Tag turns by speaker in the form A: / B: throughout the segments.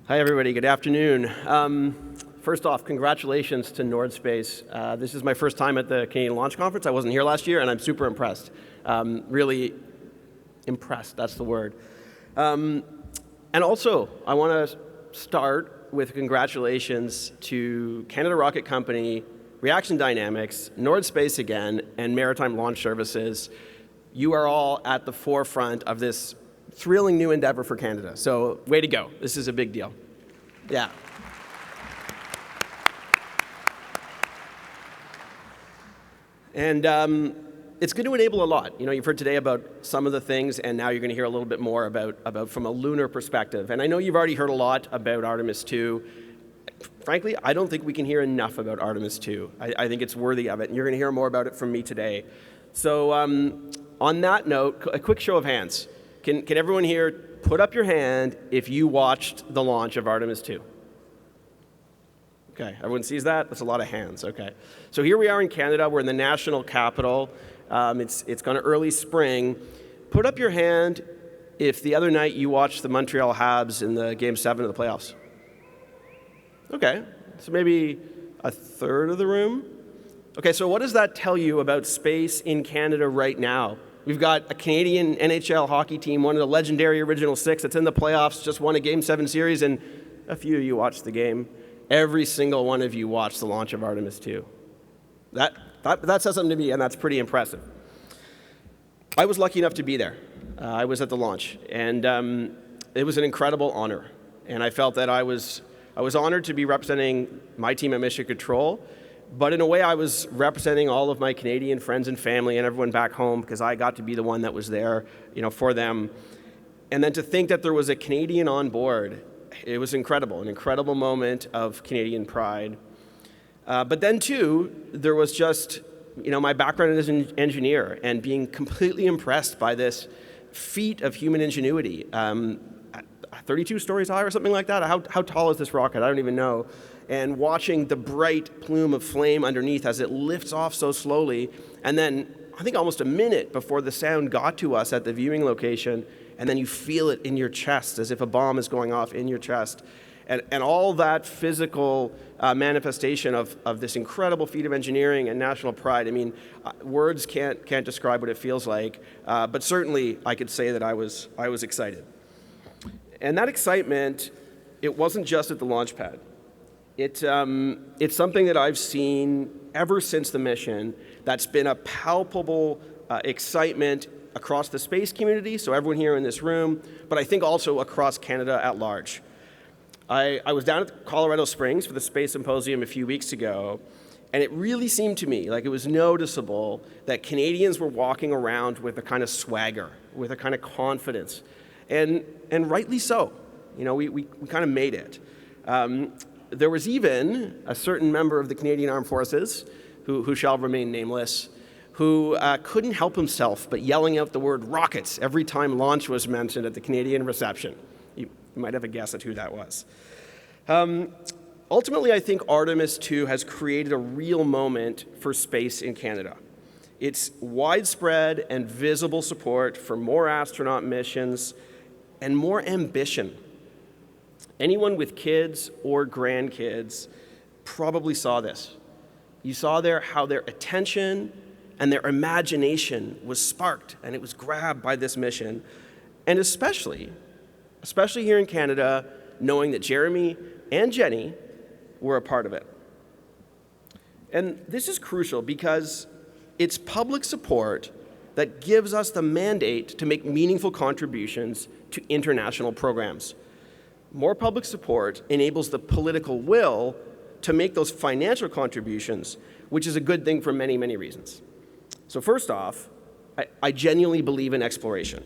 A: Hi, everybody. Good afternoon. First off, congratulations to Nord Space. This is my first time at the Canadian Launch Conference. I wasn't here last year, and I'm super impressed. Really impressed, that's the word. And also, I want to start with congratulations to Canada Rocket Company, Reaction Dynamics, Nord Space again, and Maritime Launch Services. You are all at the forefront of this thrilling new endeavor for Canada. So, way to go. This is a big deal. Yeah. And it's going to enable a lot. You know, you've heard today about some of the things, and now you're going to hear a little bit more about from a lunar perspective. And I know you've already heard a lot about Artemis II. Frankly, I don't think we can hear enough about Artemis II. I think it's worthy of it, and you're going to hear more about it from me today. So on that note, a quick show of hands. Can everyone here put up your hand if you watched the launch of Artemis II? Okay, everyone sees that? That's a lot of hands, okay. So here we are in Canada, we're in the national capital. It's kind of early spring. Put up your hand if the other night you watched the Montreal Habs in the Game 7 of the playoffs. Okay, so maybe a third of the room? Okay, so what does that tell you about space in Canada right now? We've got a Canadian NHL hockey team, one of the legendary Original Six that's in the playoffs, just won a Game 7 series, and a few of you watched the game. Every single one of you watched the launch of Artemis II. That says something to me, and that's pretty impressive. I was lucky enough to be there. I was at the launch, and it was an incredible honor. And I felt that I was honored to be representing my team at Mission Control, but in a way I was representing all of my Canadian friends and family and everyone back home because I got to be the one that was there, for them. And then to think that there was a Canadian on board, it was incredible, an incredible moment of Canadian pride. But then too, there was just, my background as an engineer and being completely impressed by this feat of human ingenuity. 32 stories high or something like that? How tall is this rocket? I don't even know. And watching the bright plume of flame underneath as it lifts off so slowly, and then I think almost a minute before the sound got to us at the viewing location, and then you feel it in your chest as if a bomb is going off in your chest. And all that physical manifestation of this incredible feat of engineering and national pride. I mean, words can't describe what it feels like, but certainly I could say that I was excited. And that excitement, it wasn't just at the launch pad. It's something that I've seen ever since the mission that's been a palpable excitement across the space community, so everyone here in this room, but I think also across Canada at large. I was down at Colorado Springs for the Space Symposium a few weeks ago, and it really seemed to me like it was noticeable that Canadians were walking around with a kind of swagger, with a kind of confidence, and rightly so. We kind of made it. There was even a certain member of the Canadian Armed Forces, who shall remain nameless, who couldn't help himself but yelling out the word rockets every time launch was mentioned at the Canadian reception. You might have a guess at who that was. Ultimately, I think Artemis II has created a real moment for space in Canada. It's widespread and visible support for more astronaut missions and more ambition. Anyone with kids or grandkids probably saw this. You saw there how their attention and their imagination was sparked and it was grabbed by this mission. And especially here in Canada, knowing that Jeremy and Jenny were a part of it. And this is crucial because it's public support that gives us the mandate to make meaningful contributions to international programs. More public support enables the political will to make those financial contributions, which is a good thing for many, many reasons. So first off, I genuinely believe in exploration.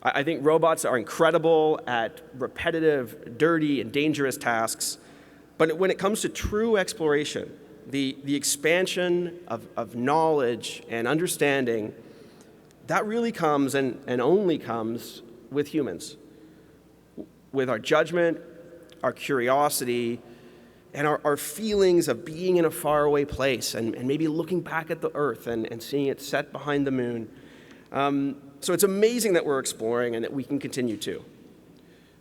A: I think robots are incredible at repetitive, dirty, and dangerous tasks, but when it comes to true exploration, the expansion of knowledge and understanding, that really comes and only comes with humans. With our judgment, our curiosity, and our feelings of being in a faraway place and maybe looking back at the Earth and seeing it set behind the moon. So it's amazing that we're exploring and that we can continue to.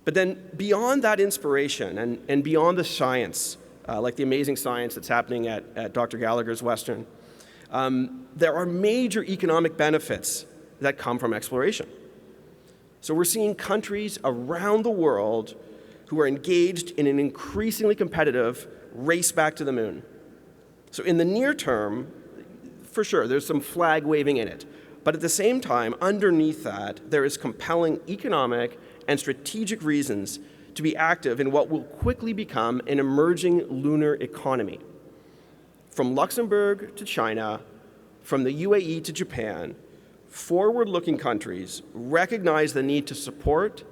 A: But then beyond that inspiration and beyond the science, like the amazing science that's happening at Dr. Gallagher's Western, there are major economic benefits that come from exploration. So we're seeing countries around the world who are engaged in an increasingly competitive race back to the moon. So in the near term, for sure, there's some flag waving in it. But at the same time, underneath that, there is compelling economic and strategic reasons to be active in what will quickly become an emerging lunar economy. From Luxembourg to China, from the UAE to Japan, forward-looking countries recognize the need to support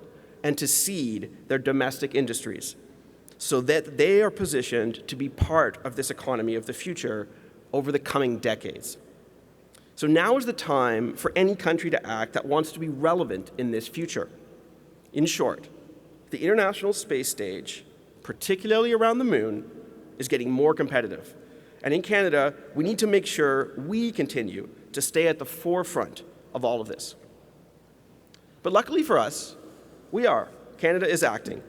A: and to seed their domestic industries so that they are positioned to be part of this economy of the future over the coming decades. So now is the time for any country to act that wants to be relevant in this future. In short, the International Space Stage, particularly around the moon, is getting more competitive. And in Canada, we need to make sure we continue to stay at the forefront of all of this. But luckily for us, Canada is acting.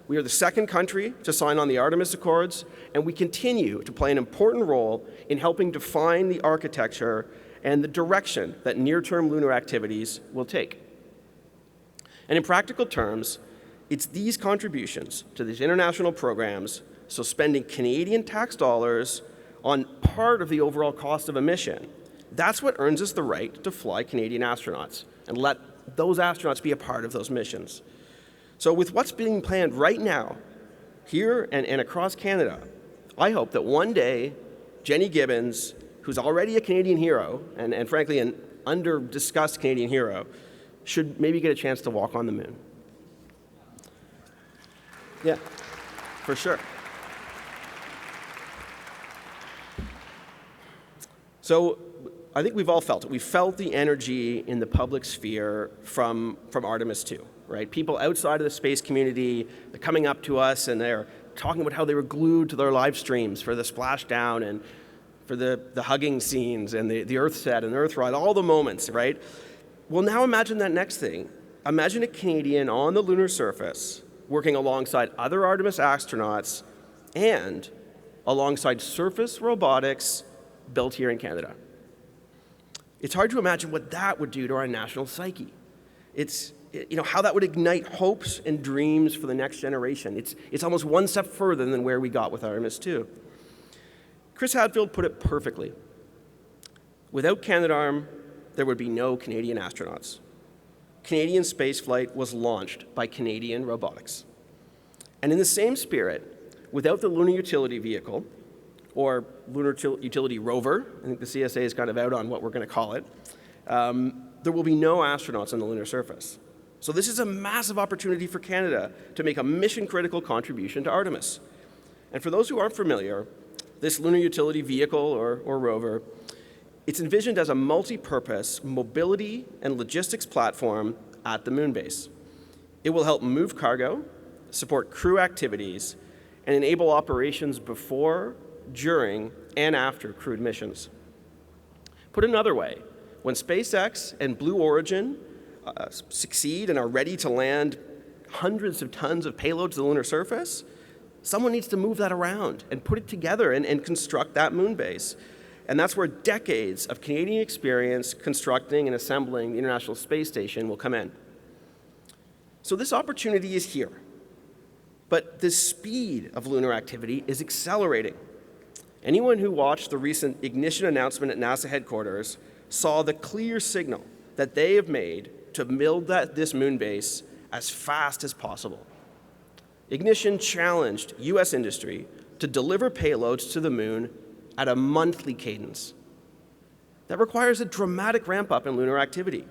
A: We are the second country to sign on the Artemis Accords, and we continue to play an important role in helping define the architecture and the direction that near-term lunar activities will take. And in practical terms, it's these contributions to these international programs, so spending Canadian tax dollars on part of the overall cost of a mission, that's what earns us the right to fly Canadian astronauts and let those astronauts be a part of those missions. So with what's being planned right now, here and across Canada, I hope that one day, Jenny Gibbons, who's already a Canadian hero, and frankly an under-discussed Canadian hero, should maybe get a chance to walk on the moon. Yeah, for sure. So I think we've all felt it. We felt the energy in the public sphere from Artemis 2, right? People outside of the space community, they're coming up to us and they're talking about how they were glued to their live streams for the splashdown and for the hugging scenes and the Earth set and Earth ride, all the moments, right? Well, now imagine that next thing. Imagine a Canadian on the lunar surface working alongside other Artemis astronauts and alongside surface robotics built here in Canada. It's hard to imagine what that would do to our national psyche. It's how that would ignite hopes and dreams for the next generation. It's almost one step further than where we got with Artemis 2. Chris Hadfield put it perfectly. Without Canadarm, there would be no Canadian astronauts. Canadian spaceflight was launched by Canadian robotics. And in the same spirit, without the Lunar Utility Vehicle, or Lunar Utility Rover, I think the CSA is kind of out on what we're going to call it, there will be no astronauts on the lunar surface. So this is a massive opportunity for Canada to make a mission-critical contribution to Artemis. And for those who aren't familiar, this Lunar Utility Vehicle, or rover, it's envisioned as a multi-purpose mobility and logistics platform at the moon base. It will help move cargo, support crew activities, and enable operations before, during, and after crewed missions. Put another way, when SpaceX and Blue Origin succeed and are ready to land hundreds of tons of payload to the lunar surface, someone needs to move that around and put it together and construct that moon base. And that's where decades of Canadian experience constructing and assembling the International Space Station will come in. So this opportunity is here. But the speed of lunar activity is accelerating. Anyone who watched the recent ignition announcement at NASA headquarters saw the clear signal that they have made to build this moon base as fast as possible. Ignition challenged U.S. industry to deliver payloads to the moon at a monthly cadence. That requires a dramatic ramp-up in lunar activity.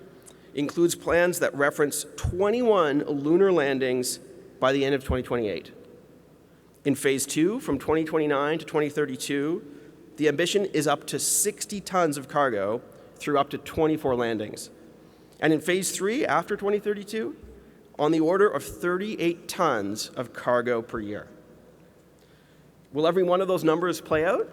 A: It includes plans that reference 21 lunar landings by the end of 2028. In Phase 2, from 2029 to 2032, the ambition is up to 60 tons of cargo through up to 24 landings. And in Phase 3, after 2032, on the order of 38 tons of cargo per year. Will every one of those numbers play out?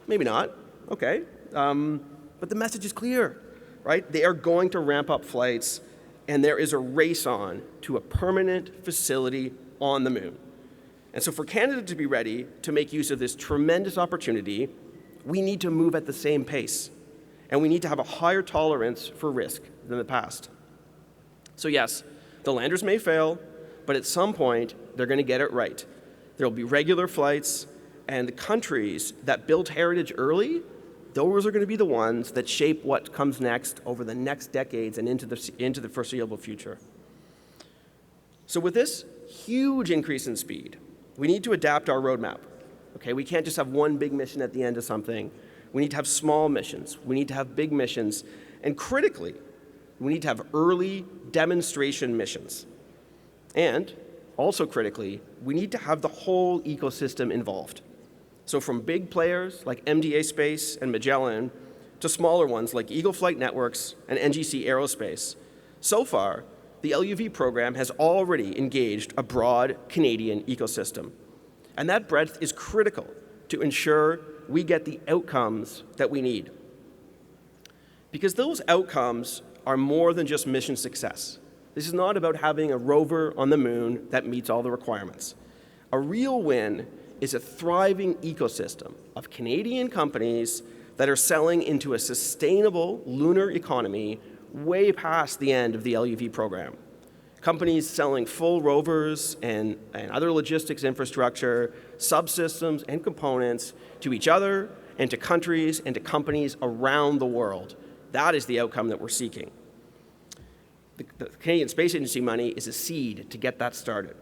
A: Maybe not. Okay. But the message is clear, right? They are going to ramp up flights and there is a race on to a permanent facility on the moon. And so for Canada to be ready to make use of this tremendous opportunity, we need to move at the same pace, and we need to have a higher tolerance for risk than the past. So yes, the landers may fail, but at some point, they're going to get it right. There will be regular flights, and the countries that built heritage early, those are going to be the ones that shape what comes next over the next decades and into the foreseeable future. So with this huge increase in speed, we need to adapt our roadmap. Okay, we can't just have one big mission at the end of something. We need to have small missions. We need to have big missions. And critically, we need to have early demonstration missions. And also critically, we need to have the whole ecosystem involved. So from big players like MDA Space and Magellan to smaller ones like Eagle Flight Networks and NGC Aerospace, so far, the LUV program has already engaged a broad Canadian ecosystem. And that breadth is critical to ensure we get the outcomes that we need. Because those outcomes are more than just mission success. This is not about having a rover on the moon that meets all the requirements. A real win is a thriving ecosystem of Canadian companies that are selling into a sustainable lunar economy way past the end of the LUV program. Companies selling full rovers and other logistics infrastructure, subsystems and components to each other and to countries and to companies around the world. That is the outcome that we're seeking. The Canadian Space Agency money is a seed to get that started.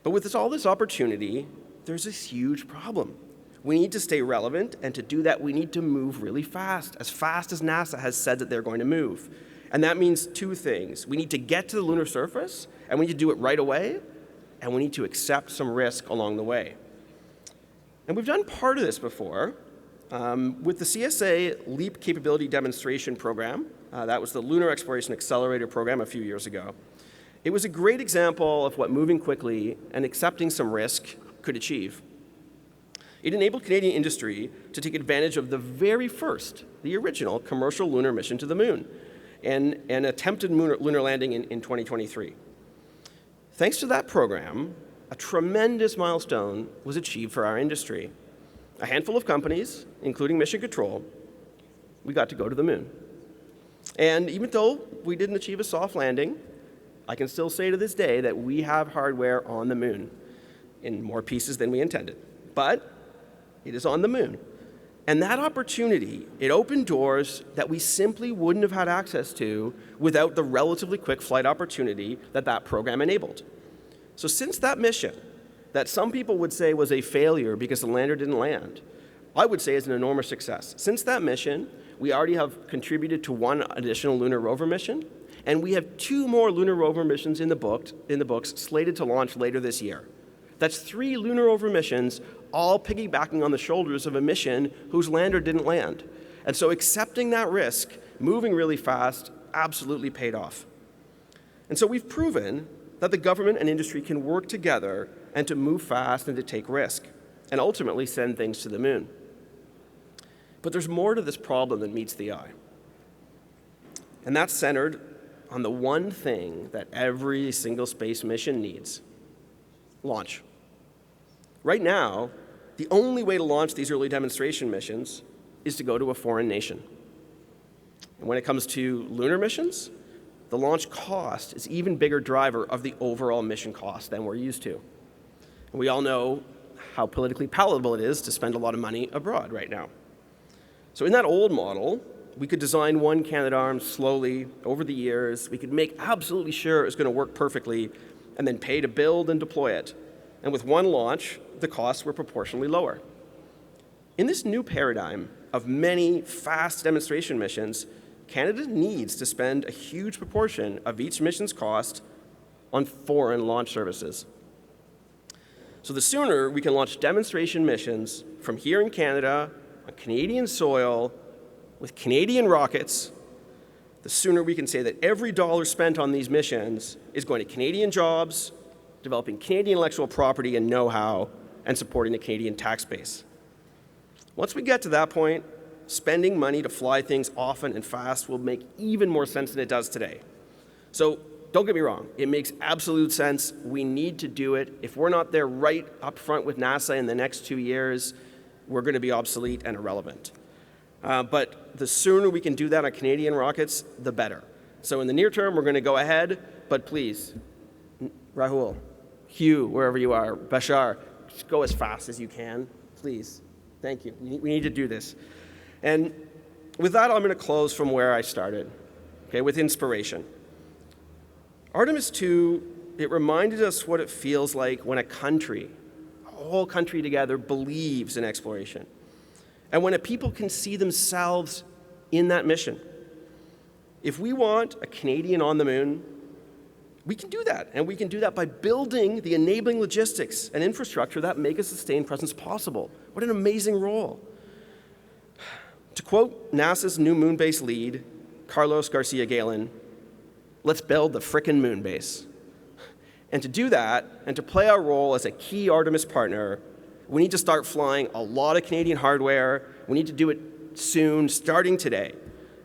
A: But with all this opportunity, there's this huge problem. We need to stay relevant, and to do that, we need to move really fast as NASA has said that they're going to move. And that means two things. We need to get to the lunar surface, and we need to do it right away, and we need to accept some risk along the way. And we've done part of this before with the CSA LEAP Capability Demonstration Program. That was the Lunar Exploration Accelerator Program a few years ago. It was a great example of what moving quickly and accepting some risk could achieve. It enabled Canadian industry to take advantage of the very first, the original commercial lunar mission to the moon, and attempted lunar landing in 2023. Thanks to that program, a tremendous milestone was achieved for our industry. A handful of companies, including Mission Control, we got to go to the moon. And even though we didn't achieve a soft landing, I can still say to this day that we have hardware on the moon in more pieces than we intended. But it is on the moon. And that opportunity, it opened doors that we simply wouldn't have had access to without the relatively quick flight opportunity that that program enabled. So since that mission, that some people would say was a failure because the lander didn't land, I would say is an enormous success. Since that mission, we already have contributed to one additional lunar rover mission, and we have 2 more lunar rover missions in the books slated to launch later this year. That's 3 lunar rover missions, all piggybacking on the shoulders of a mission whose lander didn't land. And so accepting that risk, moving really fast, absolutely paid off. And so we've proven that the government and industry can work together and to move fast and to take risk, and ultimately send things to the moon. But there's more to this problem than meets the eye. And that's centered on the one thing that every single space mission needs: launch. Right now, the only way to launch these early demonstration missions is to go to a foreign nation. And when it comes to lunar missions, the launch cost is an even bigger driver of the overall mission cost than we're used to. And we all know how politically palatable it is to spend a lot of money abroad right now. So in that old model, we could design one Canadarm slowly over the years. We could make absolutely sure it was going to work perfectly, and then pay to build and deploy it. And with one launch, the costs were proportionally lower. In this new paradigm of many fast demonstration missions, Canada needs to spend a huge proportion of each mission's cost on foreign launch services. So the sooner we can launch demonstration missions from here in Canada, on Canadian soil, with Canadian rockets, the sooner we can say that every dollar spent on these missions is going to Canadian jobs, developing Canadian intellectual property and know-how, and supporting the Canadian tax base. Once we get to that point, spending money to fly things often and fast will make even more sense than it does today. So don't get me wrong, it makes absolute sense. We need to do it. If we're not there right up front with NASA in the next 2 years, we're going to be obsolete and irrelevant. But the sooner we can do that on Canadian rockets, the better. So in the near term, we're going to go ahead, but please, Rahul, Hugh, wherever you are, Bashar, just go as fast as you can, please. Thank you. We need to do this. And with that, I'm going to close from where I started, okay, with inspiration. Artemis II, it reminded us what it feels like when a country, a whole country together, believes in exploration. And when a people can see themselves in that mission. If we want a Canadian on the moon, we can do that. And we can do that by building the enabling logistics and infrastructure that make a sustained presence possible. What an amazing role. To quote NASA's new moon base lead, Carlos Garcia Galen, let's build the frickin' moon base. And to do that, and to play our role as a key Artemis partner, we need to start flying a lot of Canadian hardware. We need to do it soon, starting today.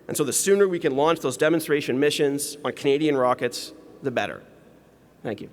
A: And so the sooner we can launch those demonstration missions on Canadian rockets, the better. Thank you.